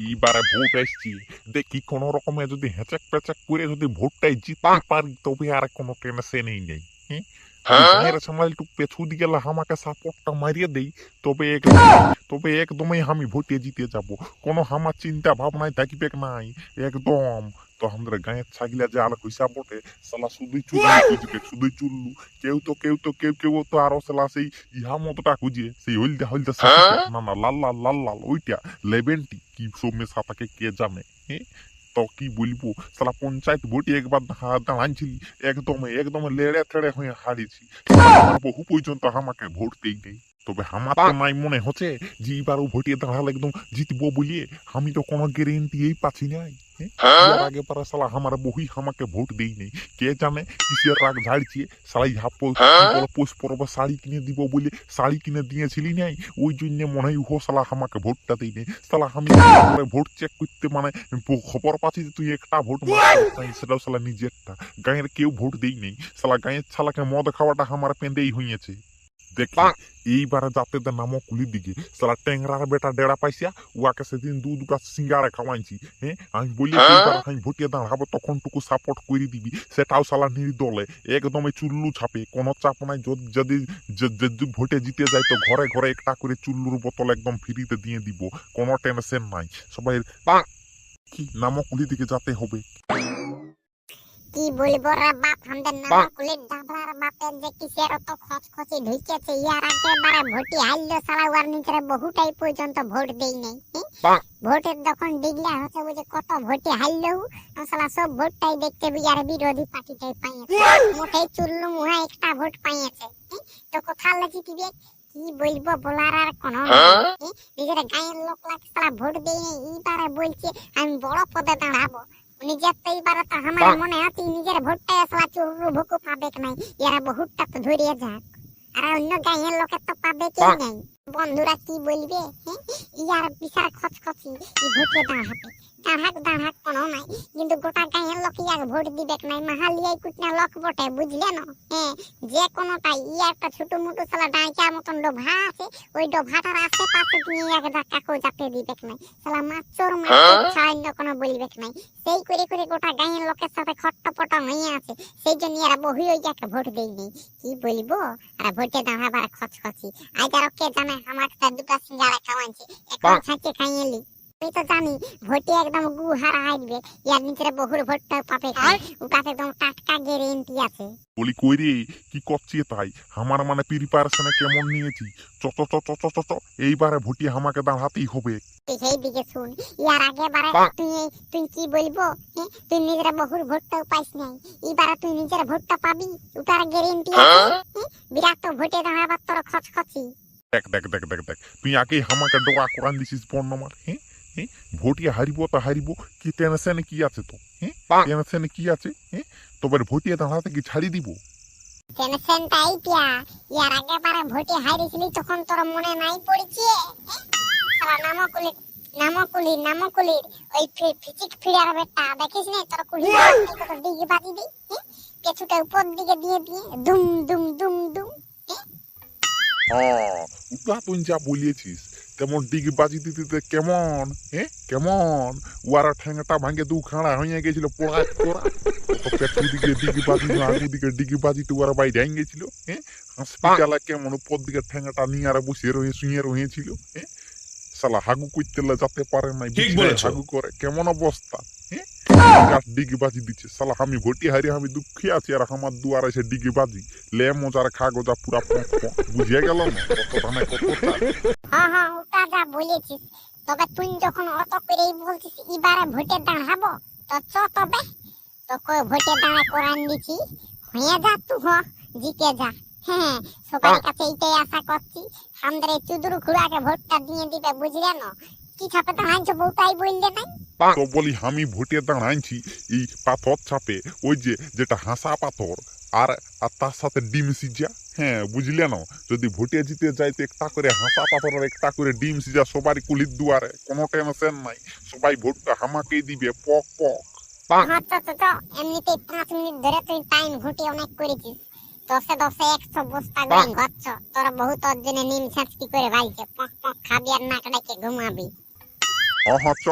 এইবারে ভোট আসছে, দেখি কোন রকমে যদি হেঁচাক পেঁচাক করে যদি ভোটটাই জিততে পারি তবে আর কোনো টেনশনই নেই। হ্যাঁ, গায়ের সামাল একটু পেছু দিয়ে গেলে আমাকে সাপোর্টটা মারিয়ে দেই, তবে একদমই আমি ভোটে জিতে যাব। কোনো আমার চিন্তা ভাবনায় থাকবে নাই একদম। তো আমাদের গায়ের ছাগিলা যে আলো হিসাব বটে, সালা শুধুই চুল্লু খুঁজবে, শুধুই চুল্লু। কেউ তো আরো সালা সেই ইহা মতটা খুঁজে, সেই হলদা হলদা না না লাল লাল লাল লাল ওইটা লেবেনটি কি সব মেশা তাকে কে জানে। হ্যাঁ, তো কি বলবো, সালা পঞ্চায়েত ভোটে একবার দাঁড়ানছিলি, একদম লেড়ে থেড়ে হয়ে হারিয়েছি। আমার বহু পর্যন্ত আমাকে ভোট দেই নেই, তবে আমার তো নাই মনে হচ্ছে যে এবারও ভোটে দাঁড়ালে একদম জিতবো বলিয়ে। আমি তো কোনো গ্যারেন্টি পাচ্ছি নাই। এর আগে পারা সালা আমার বহুই আমাকে ভোট দেই নেই, কে জানে কিসের রাগ ঝাড়ছে। সালাই পোষ পরব শাড়ি কিনে দিব বলে শাড়ি কিনে দিয়েছিলি নাই, ওই জন্য মনে হয় উহো সালা আমাকে ভোটটা দেই নেই। সালা আমি ভোট চেক করতে মানে খবর পাচ্ছি যে তুই একটা ভোট মারছিস, সেটাও সালা নিজেরটা। গাঁয়ের কেউ ভোট দেই নেই, সালা গাঁয়ের ছালাকে মদ খাওয়াটা আমার পেন্দেই হইয়াছে। দেখি এইবারে যাতে নামক কুলির দিকে সালা ট্যাংরার বেটা ডেড়া পাইছিয়া, উয়াকে সেদিন দুটা সিঙ্গারে খাওয়াইছি। হ্যাঁ, আমি বলি এইবার আমি ভোটিয়ে দাঁড়াবো তখন টুকু সাপোর্ট করে দিবি, সেটাও সালা নির্দলে একদমই চুল্লু ছাপে, কোনো চাপ নাই। যদি ভোটে জিতে যায় তো ঘরে ঘরে একটা করে চুল্লুর বোতল একদম ফ্রিতে দিয়ে দিব, কোনো টেনশন নাই। সবাই কি নামক কুলি দিকে যেতে হবে। কি বলবো রে বাপ, আমাদের নামকুলির ডাবলার বাপের যে কিসের অত খচখচি ঢুকেছে। ইয়ার একেবারে ভোটি হারলো সালা, ওয়ার নিজের বহুটাই পর্যন্ত ভোট দেই নাই। ভোটের যখন ডিগলা হচ্ছে বুঝে কত ভোটে হারলো, সালা সব ভোটটাই দেখতে বিয়ার বিরোধী পার্টিটাই পাইয়েছে। মোটেই চুল্লু মুহা একটা ভোট পাইয়েছে, তো কোথা লাগি দিবে কি বলবো, বলার আর কোনো নিজের গায়ের লোক লাগে সালা ভোট দেই নাই। এইবারে বলছে আমি বড় পদে দাঁড়াবো, নিজের তো এইবার তো আমার মনে হচ্ছে নিজের ভোটটা আসলা চুরু ভুকু পাবে নাই। এরা বহুটটা তো ধরিয়ে যাক, আর অন্য গাঁয়ের লোকের তো পাবে কি নাই। বন্ধুরা কি বলবে, ইয়ার বিশাল খচখচি এই ভোটে দাঁড়াক কোনো নাই, কিন্তু গোটা গাঁয়ের লোক ইয়ার ভোট দিবে নাই। মাহালিয়াই কুটনা লোক বটে, বুঝলে না? হ্যাঁ, যে কোনোটাই ইয়া একটা ছোট মোটো সালা ডাইকার মতন ডোভা আছে, ওই ডোভাটার আশেপাশে তুমি ইয়াকে কাকু যাতে দিবে নাই। সালা মাচোর ছাড়ান্য কোনো বলবে নাই। সেই করে করে গোটা গাঁয়ের লোকের সাথে খট্টপট হয়ে আছে, সেই জন্য এরা বহু ওই যাকে ভোট দেই নেই। কি বলবো, আর ভোটে দাঁড়াবার খচখচি। আজ আর কে জানে আমার দুটা সিঙ্গারা খাওয়াইছে, এখন ছাঁচে খাইয়েলি। আমি তো জানি ভোটে একদম গুহারা হারবে, ইয়ার নিচে বহুর ভোটটা পাবে, ওটাতে একদম টাটকা গ্যারেন্টি আছে। বলি কই রে, কি করছি তাই আমার মানে প্রিপারেশনে কেমন নিয়েছি। এইবারে ভোটি আমাকে দাঁড়াতেই হবে। সেই দিকে শুন, ইয়ার আগে বারে তুই কি বলবো, তুই নিজের বহুর ভোটটাও পাইস নাই, এবারে তুই নিজের ভোটটা পাবি, ওটার গ্যারেন্টি আছে। বিরাট তো ভোটে দাঁড়াবার তোর খচখচি। দেখ তুই আগেই আমাকে ডোকা কোরআন দিছিস বর্ণমার। হ্যাঁ, ভোটিয়ে হারিব তো হারিব, কি টেনশনে কি আছে তো? টেনশনে কি আছে? তবে ভোটিয়ে দাঁড়াতে কি ছাড়ি দিব? টেনশনটাই পিয়া, ইয়ার আগে বারে ভোটে হারিয়েছিলি তখন তোর মনে নাই পড়ছে? সারা নামকুলির ওই ফিচিক ফিড়ার বেটা দেখিস না তোর কুলি কত ডিগে বাজি দি, পেছুটা উপর দিকে দিয়ে দুম দুম দুম দুম। ওটা তুই যা বলিয়েছিস তেমন ডিগি বাজি দিতে কেমন, কেমন ওয়ারা ঠ্যাংটা ভাঙে দু খাড়া হয়ে গেছিল পোড়া পোড়া। পেছু দিকে ডিগি বাজি, আগু দিকে ডিগি বাজি তো ওরা বাইরে হয়ে গেছিল। হসপিটালে কেমন উপর দিকে ঠ্যাংটা নিয়ে আর বসে শুয়ে রয়েছিল। সালা হাগু করতে যেতে পারে নাই, হাগু করে কেমন অবস্থা। ডিগি বাজি দিচ্ছে সালা, আমি ভোটি হারি আমি দুঃখে আছি, আর আমার দুয়ার এসে ডিগি বাজি লে মজার খাগোজা পুরা বুঝিয়ে গেল না কতটা। হ্যাঁ ওটা যা বলেছিস, তবে তুই যখন অত করেই বলছিস এবারে ভোটে দাঁড়াবো, তো তবে তোকে ভোটে দাঁড়া করান দিচ্ছি, হয়ে যা তুই জিতে যা। হ্যাঁ, সবার কাছে এইটাই আশা করছি, আমাদের এই চুদুরু খুড়াকে ভোটটা দিয়ে দিবে, বুঝলে না? কি ছাপে দাঁড়াইছো বউটাই বললে নাই? তো বলি আমি ভোটে দাঁড়াইছি এই পাথর ছাপে, ওই যেটা হাসা পাথর, আর তার সাথে ডিম সিজা। হ্যাঁ, বুঝলে না? যদি ভোটে জিতে যাইতে একটা করে হাসা পাথরের একটা করে ডিম সিজা সবারই কুলির দুয়ারে, কোনো টেনশন নাই, সবাই ভোটটা আমাকেই দিবে পক পক। এমনিতেই 5 মিনিট ধরে তুই টাইম ঘুটে অনেক করেছিস, 10-100 বস্তা করে ঘচ্ছ, তোর বহুত অর্জনে নিম ছাঁচকি করে ভাইছে, পক পক খাবি আর নাক ডাকে ঘুমাবি। হ চ